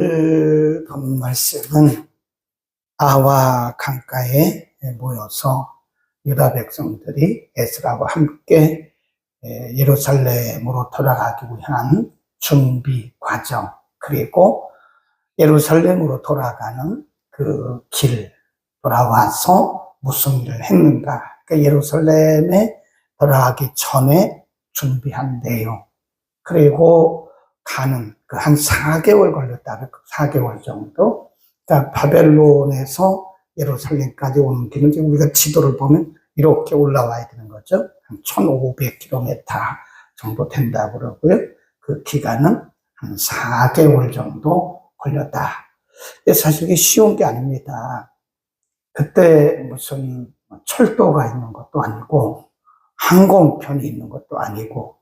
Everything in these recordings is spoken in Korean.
본 말씀은 아와 강가에 모여서 유다 백성들이 에스라와 함께 예루살렘으로 돌아가기 위한 준비 과정, 그리고 예루살렘으로 돌아가는 그 길, 돌아와서 무슨 일을 했는가. 그러니까 예루살렘에 돌아가기 전에 준비한 내용, 그리고 가는 그 한 4개월 걸렸다. 4개월 정도. 그러니까 바벨론에서 예루살렘까지 오는 길은 지금 우리가 지도를 보면 이렇게 올라와야 되는 거죠. 한 1500km 정도 된다고 그러고요. 그 기간은 한 4개월 정도 걸렸다. 사실 이게 쉬운 게 아닙니다. 그때 무슨 철도가 있는 것도 아니고 항공편이 있는 것도 아니고,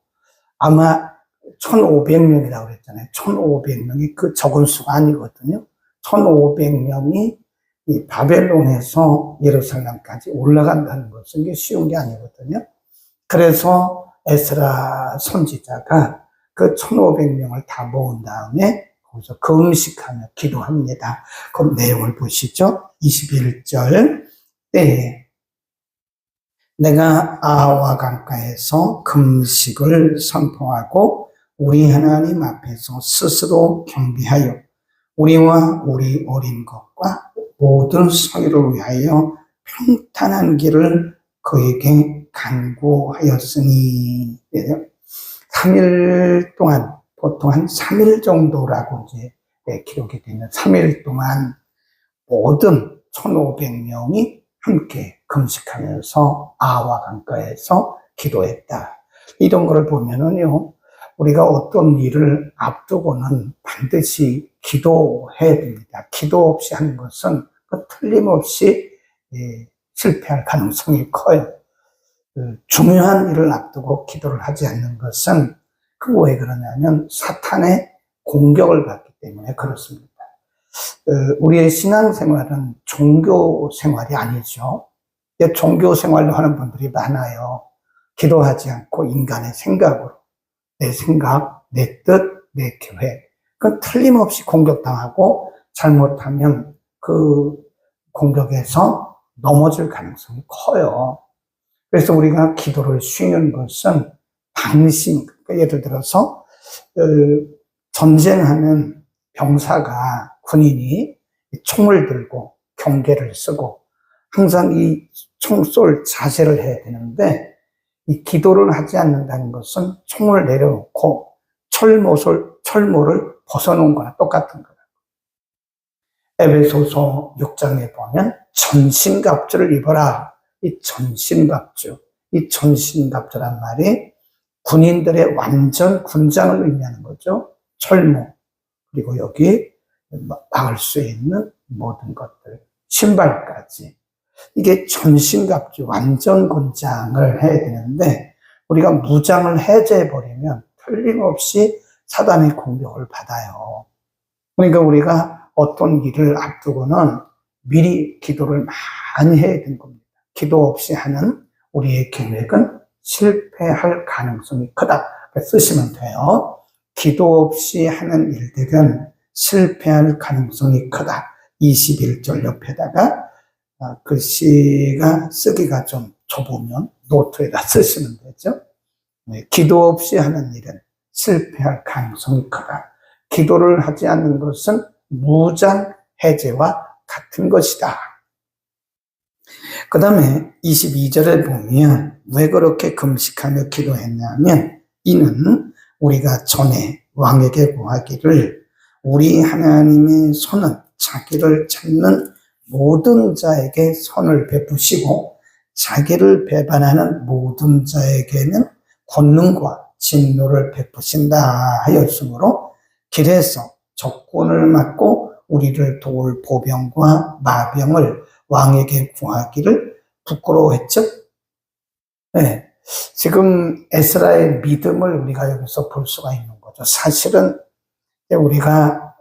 아마 1500명이라고 그랬잖아요. 1500명이 그 적은 수가 아니거든요. 1500명이 이 바벨론에서 예루살렘까지 올라간다는 것은 이게 쉬운 게 아니거든요. 그래서 에스라 선지자가 그 1500명을 다 모은 다음에 거기서 금식하며 기도합니다. 그 내용을 보시죠. 21절 때에 내가 아와 강가에서 금식을 선포하고 우리 하나님 앞에서 스스로 경배하여 우리와 우리 어린 것과 모든 성의를 위하여 평탄한 길을 그에게 간구하였으니. 3일 동안, 보통 한 3일 정도라고 이제 기록이 되는 3일 동안 모든 1500명이 함께 금식하면서 아와 강가에서 기도했다. 이런 걸 보면은요, 우리가 어떤 일을 앞두고는 반드시 기도해야 됩니다. 기도 없이 하는 것은 틀림없이 실패할 가능성이 커요. 중요한 일을 앞두고 기도를 하지 않는 것은 왜 그러냐면 사탄의 공격을 받기 때문에 그렇습니다. 우리의 신앙생활은 종교생활이 아니죠. 종교생활로 하는 분들이 많아요. 기도하지 않고 인간의 생각으로, 내 생각, 내 뜻, 내 계획, 그건 틀림없이 공격당하고 잘못하면 그 공격에서 넘어질 가능성이 커요. 그래서 우리가 기도를 쉬는 것은 방심, 그러니까 예를 들어서 전쟁하는 병사가, 군인이 총을 들고 경계를 쓰고 항상 이 총 쏠 자세를 해야 되는데, 이 기도를 하지 않는다는 것은 총을 내려놓고 철모를 벗어놓은 거나 똑같은 거예요. 에베소서 6장에 보면 전신갑주를 입어라. 이 전신갑주란 말이 군인들의 완전 군장을 의미하는 거죠. 철모, 그리고 여기 막을 수 있는 모든 것들, 신발까지. 이게 전신갑주, 완전 군장을 해야 되는데, 우리가 무장을 해제해버리면 틀림없이 사단의 공격을 받아요. 그러니까 우리가 어떤 일을 앞두고는 미리 기도를 많이 해야 되는 겁니다. 기도 없이 하는 우리의 계획은 실패할 가능성이 크다. 쓰시면 돼요. 기도 없이 하는 일들은 실패할 가능성이 크다. 21절 옆에다가 글씨가 쓰기가 좀 좁으면 노트에다 쓰시면 되죠. 기도 없이 하는 일은 실패할 가능성이 크다. 기도를 하지 않는 것은 무장 해제와 같은 것이다. 그 다음에 22절에 보면 왜 그렇게 금식하며 기도했냐면, 이는 우리가 전에 왕에게 구하기를 우리 하나님의 손은 자기를 찾는 모든 자에게 선을 베푸시고 자기를 배반하는 모든 자에게는 권능과 진노를 베푸신다 하였으므로 길에서 적군을 맞고 우리를 도울 보병과 마병을 왕에게 구하기를 부끄러워했죠. 네, 지금 에스라의 믿음을 우리가 여기서 볼 수가 있는 거죠. 사실은 우리가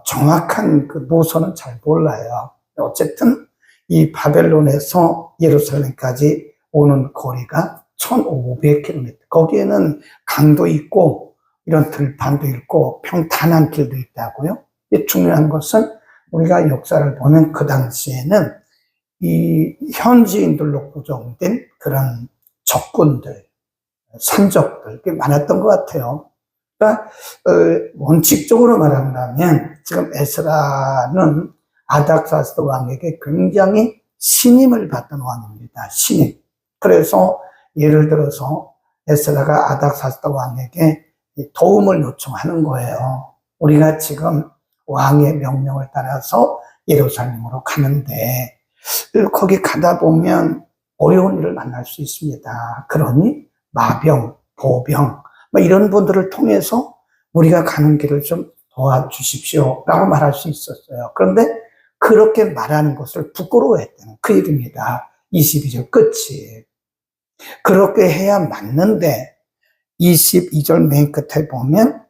정확한 그 노선은 잘 몰라요. 어쨌든 이 바벨론에서 예루살렘까지 오는 거리가 1500km. 거기에는 강도 있고 이런 들판도 있고 평탄한 길도 있다고요. 중요한 것은 우리가 역사를 보면 그 당시에는 이 현지인들로 구성된 그런 적군들, 산적들, 꽤 많았던 것 같아요. 그러니까, 원칙적으로 말한다면, 지금 에스라는 아닥사스다 왕에게 굉장히 신임을 받던 왕입니다. 신임. 그래서 예를 들어서 에스라가 아닥사스다 왕에게 도움을 요청하는 거예요. 우리가 지금 왕의 명령을 따라서 예루살렘으로 가는데 거기 가다 보면 어려운 일을 만날 수 있습니다. 그러니 마병, 보병 이런 분들을 통해서 우리가 가는 길을 좀 도와주십시오 라고 말할 수 있었어요. 그런데 그렇게 말하는 것을 부끄러워했다는 그 얘기입니다. 22절 끝이. 그렇게 해야 맞는데 22절 맨 끝에 보면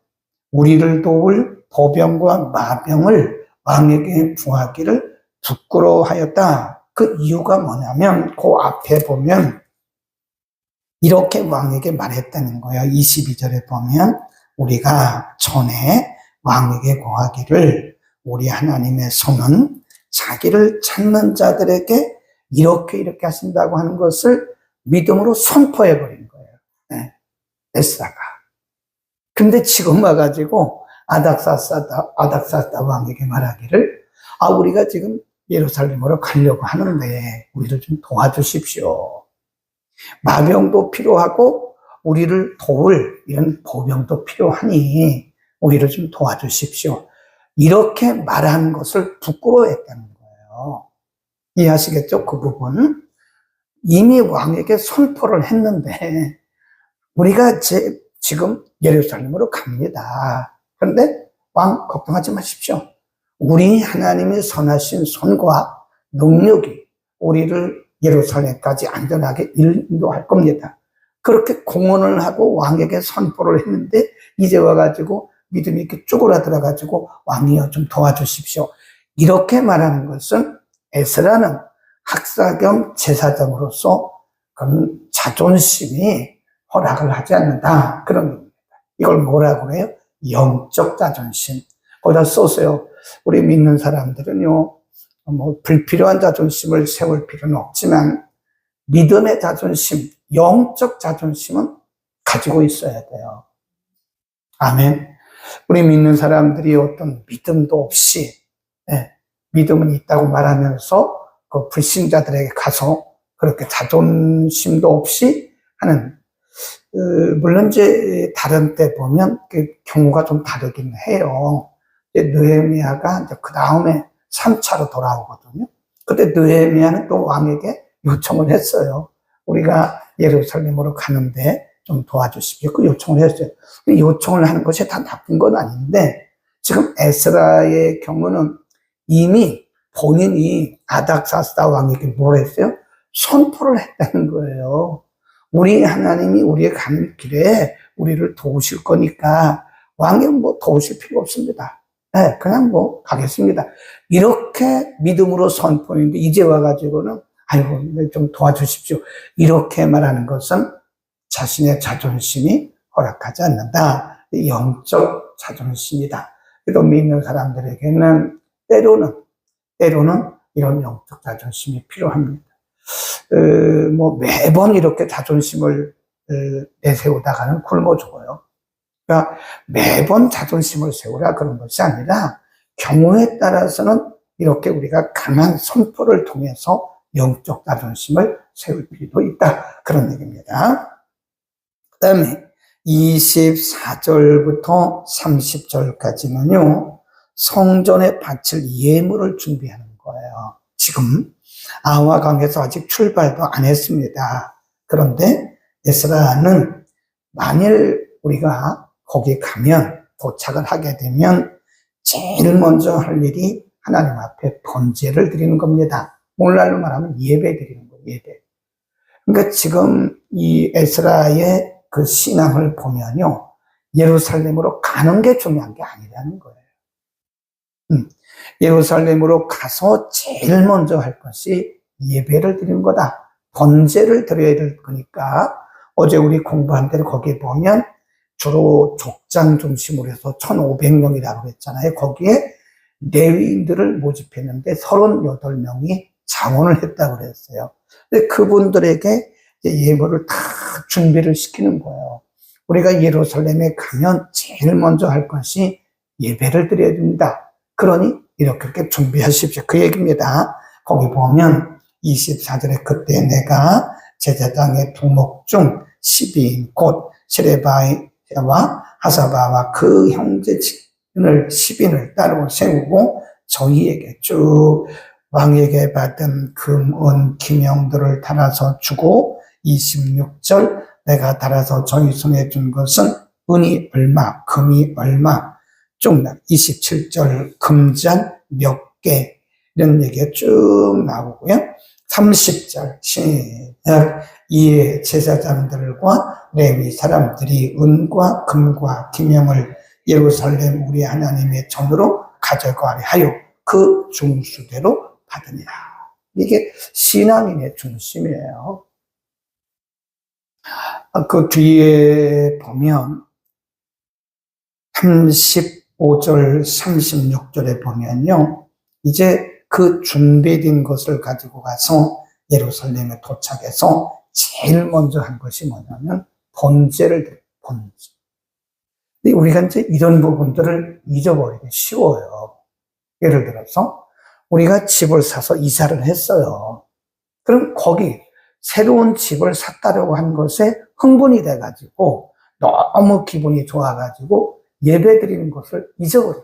우리를 도울 보병과 마병을 왕에게 구하기를 부끄러워하였다. 그 이유가 뭐냐면 그 앞에 보면 이렇게 왕에게 말했다는 거예요. 22절에 보면 우리가 전에 왕에게 구하기를 우리 하나님의 손은 자기를 찾는 자들에게 이렇게 하신다고 하는 것을 믿음으로 선포해 버린 거예요. 네. 에스라가. 근데 지금 와가지고 아닥사스다 왕에게 말하기를 우리가 지금 예루살렘으로 가려고 하는데 우리를 좀 도와주십시오. 마병도 필요하고 우리를 도울 이런 보병도 필요하니 우리를 좀 도와주십시오. 이렇게 말하는 것을 부끄러워했다는 거예요. 이해하시겠죠? 그 부분. 이미 왕에게 선포를 했는데 우리가 지금 예루살렘으로 갑니다. 그런데 왕 걱정하지 마십시오. 우리 하나님이 선하신 손과 능력이 우리를 예루살렘까지 안전하게 인도할 겁니다. 그렇게 공언을 하고 왕에게 선포를 했는데 이제 와가지고 믿음이 이렇게 쪼그라들어가지고 왕이여 좀 도와주십시오. 이렇게 말하는 것은 에스라는 학사 겸 제사장으로서 그런 자존심이 허락을 하지 않는다. 그런 겁니다. 이걸 뭐라고 그래요? 영적 자존심. 거기다 써서요. 우리 믿는 사람들은요, 불필요한 자존심을 세울 필요는 없지만, 믿음의 자존심, 영적 자존심은 가지고 있어야 돼요. 아멘. 우리 믿는 사람들이 어떤 믿음도 없이, 믿음은 있다고 말하면서 그 불신자들에게 가서 그렇게 자존심도 없이 하는, 물론 이제 다른 때 보면 그 경우가 좀 다르긴 해요. 느헤미야가 이제 그 다음에 3차로 돌아오거든요. 그때 느헤미야는 또 왕에게 요청을 했어요. 우리가 예루살렘으로 가는데 좀 도와주십시오. 그 요청을 했어요. 그 요청을 하는 것이 다 나쁜 건 아닌데 지금 에스라의 경우는 이미 본인이 아닥사스다 왕에게 뭘 했어요? 선포를 했다는 거예요. 우리 하나님이 우리의 가는 길에 우리를 도우실 거니까 왕이 도우실 필요 없습니다. 네, 그냥 가겠습니다. 이렇게 믿음으로 선포했는데 이제 와가지고는 아이고 좀 도와주십시오. 이렇게 말하는 것은 자신의 자존심이 허락하지 않는다. 영적 자존심이다. 또 믿는 사람들에게는 때로는 이런 영적 자존심이 필요합니다. 매번 이렇게 자존심을 내세우다가는 굶어 죽어요. 그러니까 매번 자존심을 세우라 그런 것이 아니라 경우에 따라서는 이렇게 우리가 강한 선포를 통해서 영적 자존심을 세울 필요도 있다. 그런 얘기입니다. 그 다음에 24절부터 30절까지는요, 성전에 바칠 예물을 준비하는 거예요. 지금 아와강에서 아직 출발도 안 했습니다. 그런데 에스라는 만일 우리가 거기 가면 도착을 하게 되면 제일 먼저 할 일이 하나님 앞에 번제를 드리는 겁니다. 오늘날로 말하면 예배 드리는 거예요. 예배. 그러니까 지금 이 에스라의 그 신앙을 보면요, 예루살렘으로 가는 게 중요한 게 아니라는 거예요. 예루살렘으로 가서 제일 먼저 할 것이 예배를 드리는 거다. 번제를 드려야 될 거니까 어제 우리 공부한 대로 거기에 보면 주로 족장 중심으로 해서 1,500명이라고 했잖아요. 거기에 레위인들을 모집했는데 38명이 장원을 했다고 그랬어요. 근데 그분들에게 예물을 다 준비를 시키는 거예요. 우리가 예루살렘에 가면 제일 먼저 할 것이 예배를 드려야 됩니다. 그러니 이렇게 준비하십시오. 그 얘기입니다. 거기 보면 24절에 그때 내가 제사장의 두목 중 12인 곧 세레바와 하사바와 그 형제 을 10인을 따로 세우고 저희에게 쭉 왕에게 받은 금, 은, 기명들을 달아서 주고 26절 내가 달아서 저희 손에 준 것은 은이 얼마, 금이 얼마, 쭉 27절 금잔 몇 개 이런 얘기가 쭉 나오고요. 30절 시작 이에 제사장들과 레위 사람들이 은과 금과 기명을 예루살렘 우리 하나님의 전으로 가져가려 하여 그 중수대로 받으니라. 이게 신앙인의 중심이에요. 그 뒤에 보면 35절 36절에 보면요. 이제 그 준비된 것을 가지고 가서 예루살렘에 도착해서 제일 먼저 한 것이 뭐냐면 번제를 드려요. 번제. 근데 우리가 이제 이런 부분들을 잊어버리기 쉬워요. 예를 들어서 우리가 집을 사서 이사를 했어요. 그럼 거기 새로운 집을 샀다라고 한 것에 흥분이 돼가지고 너무 기분이 좋아가지고 예배 드리는 것을 잊어버려요.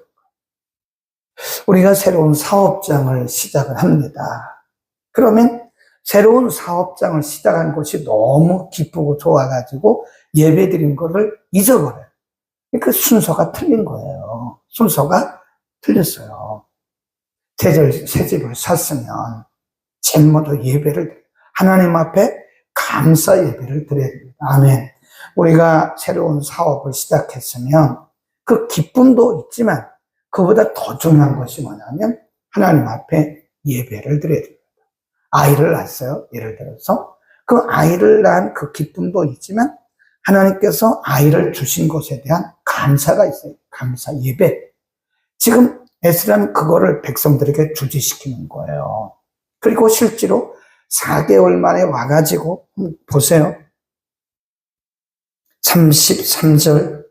우리가 새로운 사업장을 시작을 합니다. 그러면 새로운 사업장을 시작한 것이 너무 기쁘고 좋아가지고 예배 드리는 것을 잊어버려요. 그 순서가 틀린 거예요. 순서가 틀렸어요. 새 집을 샀으면 제일 먼저 예배를 하나님 앞에 감사 예배를 드려야 됩니다. 아멘. 우리가 새로운 사업을 시작했으면 그 기쁨도 있지만 그보다 더 중요한 것이 뭐냐면 하나님 앞에 예배를 드려야 됩니다. 아이를 낳았어요. 예를 들어서 그 아이를 낳은 그 기쁨도 있지만 하나님께서 아이를 주신 것에 대한 감사가 있어요. 감사 예배. 지금 에스라는 그거를 백성들에게 주지시키는 거예요. 그리고 실제로 4개월 만에 와가지고 보세요. 33절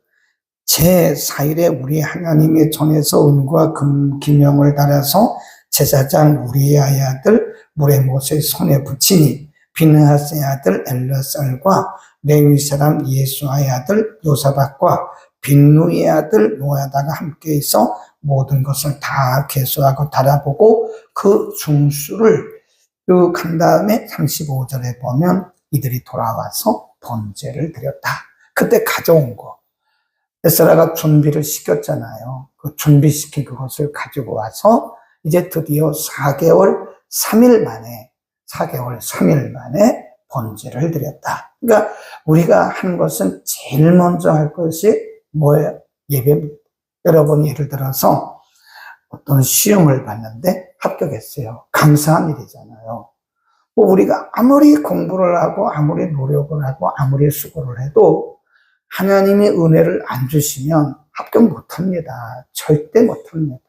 제4일에 우리 하나님의 전에서 은과 금 기명을 달아서 제사장 우리의 아들 무레못의 손에 붙이니 비느하스의 아들 엘르살과 레위 사람 예수아의 아들 요사박과 빈누의 아들 노아다가 함께해서 모든 것을 다 계수하고 달아보고 그 중수를 간 다음에 35절에 보면 이들이 돌아와서 번제를 드렸다. 그때 가져온 거. 에스라가 준비를 시켰잖아요. 그 준비시킨 그것을 가지고 와서 이제 드디어 4개월 3일 만에 번제를 드렸다. 그러니까 우리가 한 것은 제일 먼저 할 것이 뭐예요? 예배입니다. 여러분 예를 들어서 어떤 시험을 봤는데 합격했어요. 감사한 일이잖아요. 뭐 우리가 아무리 공부를 하고 아무리 노력을 하고 아무리 수고를 해도 하나님의 은혜를 안 주시면 합격 못합니다. 절대 못합니다.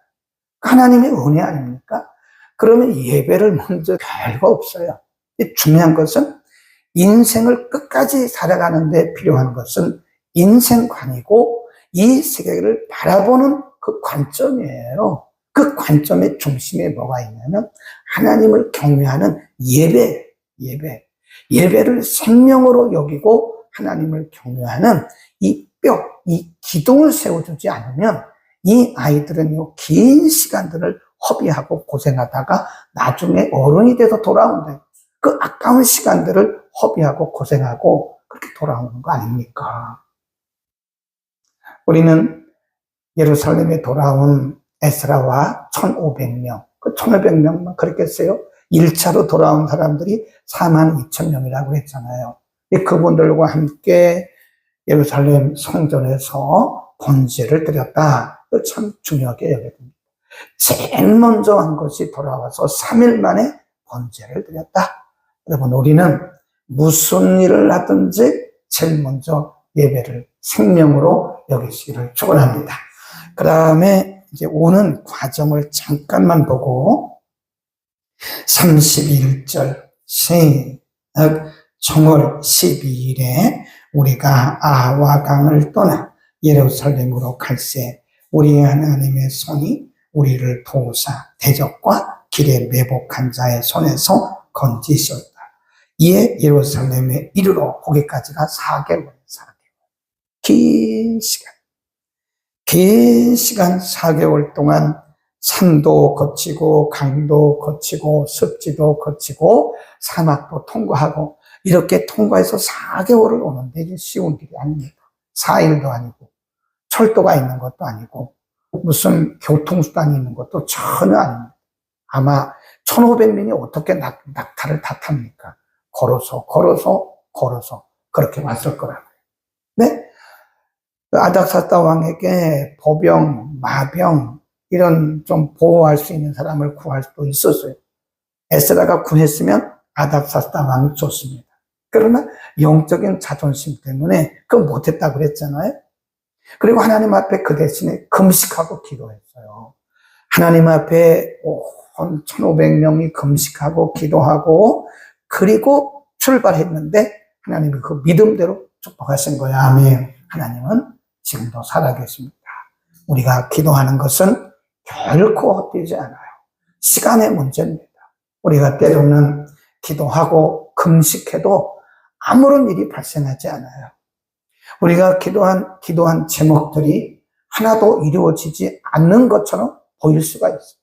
하나님의 은혜 아닙니까? 그러면 예배를 먼저 별거 없어요. 중요한 것은 인생을 끝까지 살아가는 데 필요한 것은 인생관이고 이 세계를 바라보는 그 관점이에요. 그 관점의 중심에 뭐가 있냐면 하나님을 경외하는 예배를 생명으로 여기고 하나님을 경외하는 이 기둥을 세워주지 않으면 이 아이들은요, 긴 시간들을 허비하고 고생하다가 나중에 어른이 돼서 돌아온다. 그 아까운 시간들을 허비하고 고생하고 그렇게 돌아오는 거 아닙니까? 우리는 예루살렘에 돌아온 에스라와 1,500명, 그 1,500명만 그랬겠어요? 1차로 돌아온 사람들이 42,000명이라고 했잖아요. 그분들과 함께 예루살렘 성전에서 번제를 드렸다. 참 중요하게 여겨야 됩니다. 제일 먼저 한 것이 돌아와서 3일 만에 번제를 드렸다. 여러분, 우리는 무슨 일을 하든지 제일 먼저 예배를 생명으로 여기시기를 축원합니다. 그 다음에 이제 오는 과정을 잠깐만 보고 31절 정월 12일에 우리가 아와 강을 떠나 예루살렘으로 갈새 우리 하나님의 손이 우리를 도우사 대적과 길에 매복한 자의 손에서 건지셨다. 이에 예루살렘에 이르러 거기까지가 4개월. 긴 시간 4개월 동안 산도 거치고 강도 거치고 습지도 거치고 사막도 통과하고 이렇게 통과해서 4개월을 오는데 이게 쉬운 길이 아닙니다. 4일도 아니고 철도가 있는 것도 아니고 무슨 교통수단이 있는 것도 전혀 아닙니다. 아마 1500명이 어떻게 낙타를 다 탑니까? 걸어서 그렇게 왔을 거라고요. 네? 아닥사스다 왕에게 보병, 마병 이런 좀 보호할 수 있는 사람을 구할 수도 있었어요. 에스라가 구했으면 아닥사스다 왕이 줬습니다. 그러나 영적인 자존심 때문에 그걸 못했다고 그랬잖아요. 그리고 하나님 앞에 그 대신에 금식하고 기도했어요. 하나님 앞에 1500명이 금식하고 기도하고 그리고 출발했는데 하나님이 그 믿음대로 축복하신 거예요. 아멘. 하나님은 지금도 살아계십니다. 우리가 기도하는 것은 결코 헛되지 않아요. 시간의 문제입니다. 우리가 때로는 기도하고 금식해도 아무런 일이 발생하지 않아요. 우리가 기도한 제목들이 하나도 이루어지지 않는 것처럼 보일 수가 있어요.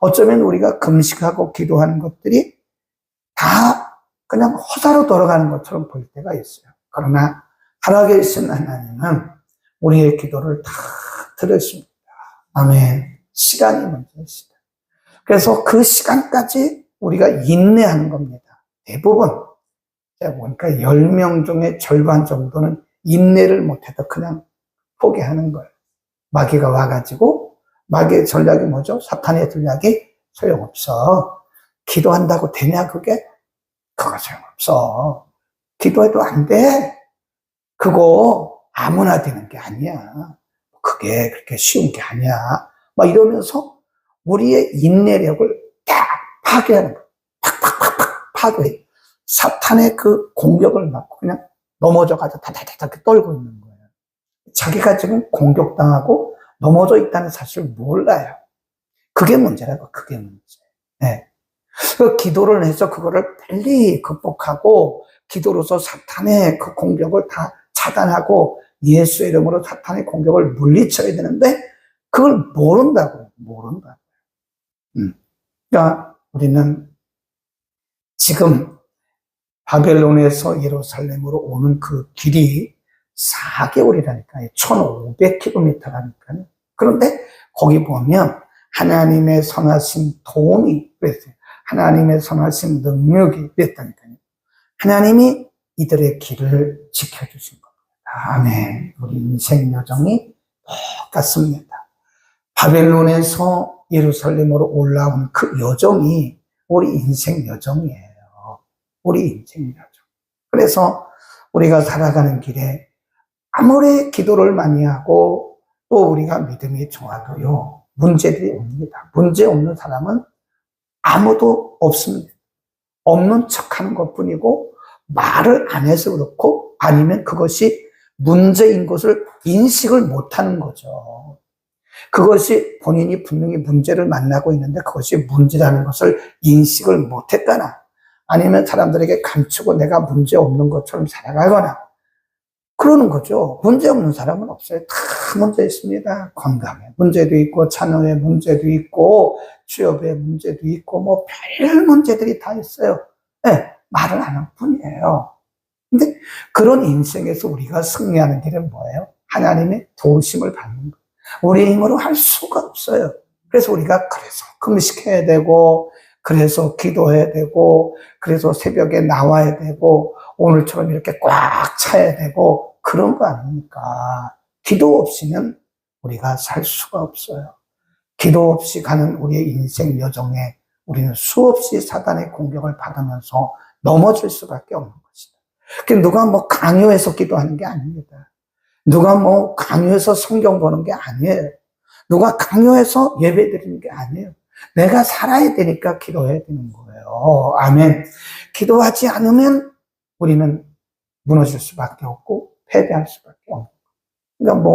어쩌면 우리가 금식하고 기도하는 것들이 다 그냥 허사로 돌아가는 것처럼 보일 때가 있어요. 그러나 살아계신 하나님은 우리의 기도를 다 들으십니다. 아멘. 시간이 문제입니다. 그래서 그 시간까지 우리가 인내하는 겁니다. 대부분 제가 보니까 10명 중에 절반 정도는 인내를 못해도 그냥 포기하는 거예요. 마귀가 와가지고 마귀의 전략이 뭐죠? 사탄의 전략이 소용없어. 기도한다고 되냐 그게? 그거 소용없어. 기도해도 안 돼. 그거 아무나 되는 게 아니야. 그게 그렇게 쉬운 게 아니야. 막 이러면서 우리의 인내력을 딱 파괴하는 거예요. 팍팍팍팍 파괴해. 사탄의 그 공격을 막고 그냥 넘어져가지고 다다다다 떨고 있는 거예요. 자기가 지금 공격당하고 넘어져 있다는 사실을 몰라요. 그게 문제라고, 그게 문제. 네. 그 기도를 해서 그거를 빨리 극복하고 기도로서 사탄의 그 공격을 다 차단하고 예수의 이름으로 사탄의 공격을 물리쳐야 되는데 그걸 모른다고요. 그러니까 우리는 지금 바벨론에서 예루살렘으로 오는 그 길이 4개월이라니까요. 1500km라니까요. 그런데 거기 보면 하나님의 선하신 도움이 그랬어요. 하나님의 선하신 능력이 그랬다니까요. 하나님이 이들의 길을 지켜주신 겁니다. 아멘. 우리 인생 여정이 똑같습니다. 바벨론에서 예루살렘으로 올라온 그 여정이 우리 인생 여정이에요. 우리 인생 여정. 그래서 우리가 살아가는 길에 아무리 기도를 많이 하고 또 우리가 믿음이 좋아도요, 문제들이 옵니다. 문제 없는 사람은 아무도 없습니다. 없는 척하는 것뿐이고 말을 안 해서 그렇고 아니면 그것이 문제인 것을 인식을 못하는 거죠. 그것이 본인이 분명히 문제를 만나고 있는데 그것이 문제라는 것을 인식을 못했거나 아니면 사람들에게 감추고 내가 문제 없는 것처럼 살아가거나 그러는 거죠. 문제 없는 사람은 없어요. 다 문제 있습니다. 건강에 문제도 있고 자녀의 문제도 있고 취업의 문제도 있고 뭐 별 문제들이 다 있어요. 네, 말을 안 할 뿐이에요. 근데 그런 인생에서 우리가 승리하는 길은 뭐예요? 하나님의 도우심을 받는 거예요. 우리 힘으로 할 수가 없어요. 그래서 우리가 그래서 금식해야 되고 그래서 기도해야 되고 그래서 새벽에 나와야 되고 오늘처럼 이렇게 꽉 차야 되고 그런 거 아닙니까? 기도 없이는 우리가 살 수가 없어요. 기도 없이 가는 우리의 인생 여정에 우리는 수없이 사단의 공격을 받으면서 넘어질 수밖에 없는 것이다. 누가 뭐 강요해서 기도하는 게 아닙니다. 누가 뭐 강요해서 성경 보는 게 아니에요. 누가 강요해서 예배 드리는 게 아니에요. 내가 살아야 되니까 기도해야 되는 거예요. 아멘. 기도하지 않으면 우리는 무너질 수밖에 없고 패배할 수밖에 없고. 그러니까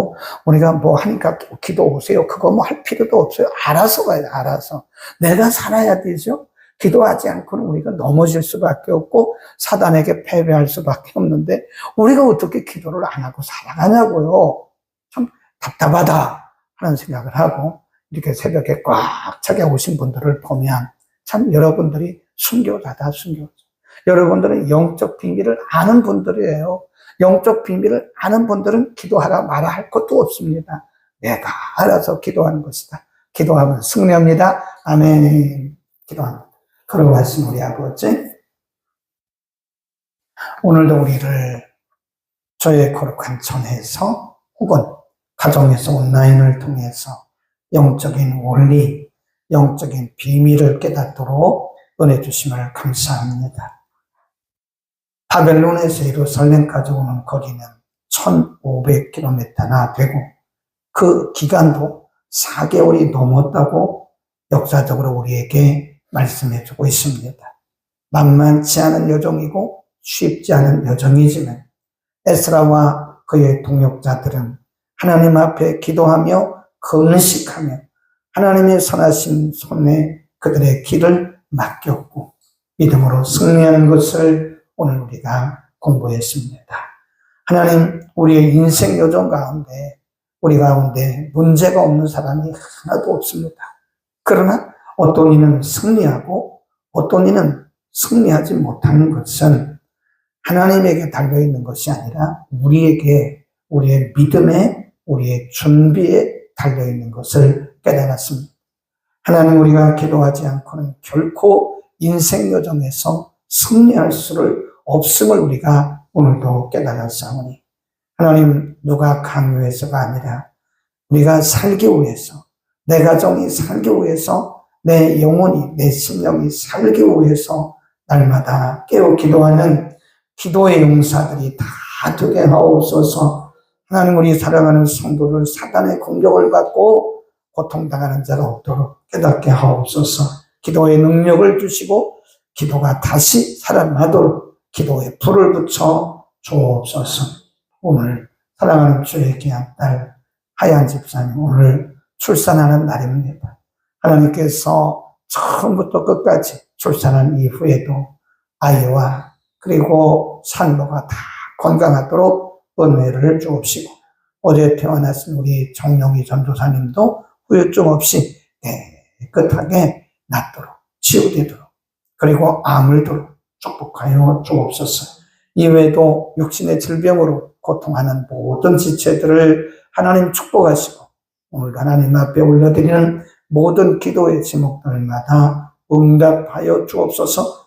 우리가 하니까 기도 오세요. 그거 할 필요도 없어요. 알아서 가야 돼, 알아서. 내가 살아야 되죠. 기도하지 않고는 우리가 넘어질 수밖에 없고 사단에게 패배할 수밖에 없는데 우리가 어떻게 기도를 안 하고 살아가냐고요. 참 답답하다 하는 생각을 하고 이렇게 새벽에 꽉 차게 오신 분들을 보면 참 여러분들이 순교자다, 순교자. 여러분들은 영적 비밀을 아는 분들이에요. 영적 비밀을 아는 분들은 기도하라 말아 할 것도 없습니다. 내가 알아서 기도하는 것이다. 기도하면 승리합니다. 아멘. 기도합니다. 그런 말씀 우리 아버지, 오늘도 우리를 저의 거룩한 전에서 혹은 가정에서 온라인을 통해서 영적인 원리, 영적인 비밀을 깨닫도록 은혜 주심을 감사합니다. 바벨론에서 예루살렘까지 오는 거리는 1500km나 되고 그 기간도 4개월이 넘었다고 역사적으로 우리에게 말씀해주고 있습니다. 만만치 않은 여정이고 쉽지 않은 여정이지만 에스라와 그의 동역자들은 하나님 앞에 기도하며 금식하며 하나님의 선하신 손에 그들의 길을 맡겼고 믿음으로 승리하는 것을 오늘 우리가 공부했습니다. 하나님, 우리의 인생 여정 가운데 우리 가운데 문제가 없는 사람이 하나도 없습니다. 그러나 어떤 이는 승리하고 어떤 이는 승리하지 못하는 것은 하나님에게 달려있는 것이 아니라 우리에게, 우리의 믿음에, 우리의 준비에 달려있는 것을 깨달았습니다. 하나님, 우리가 기도하지 않고는 결코 인생 여정에서 승리할 수를 없음을 우리가 오늘도 깨달았사오니 하나님, 누가 강요해서가 아니라 우리가 살기 위해서, 내 가정이 살기 위해서, 내 영혼이, 내 심령이 살기 위해서 날마다 깨어 기도하는 기도의 용사들이 다 되게 하옵소서. 하나님, 우리 사랑하는 성도를 사단의 공격을 받고 고통당하는 자가 없도록 깨닫게 하옵소서. 기도의 능력을 주시고 기도가 다시 살아나도록 기도에 불을 붙여 주옵소서. 오늘 사랑하는 주의 귀한 딸 하얀 집사님, 오늘 출산하는 날입니다. 하나님께서 처음부터 끝까지 출산한 이후에도 아이와 그리고 산모가 다 건강하도록 은혜를 주옵시고 어제 태어나신 우리 정영희 전도사님도 후유증 없이 깨끗하게 낫도록 치유되도록 그리고 아물도록 축복하여 주옵소서. 이외에도 육신의 질병으로 고통하는 모든 지체들을 하나님 축복하시고 오늘 하나님 앞에 올려드리는 모든 기도의 제목들마다 응답하여 주옵소서.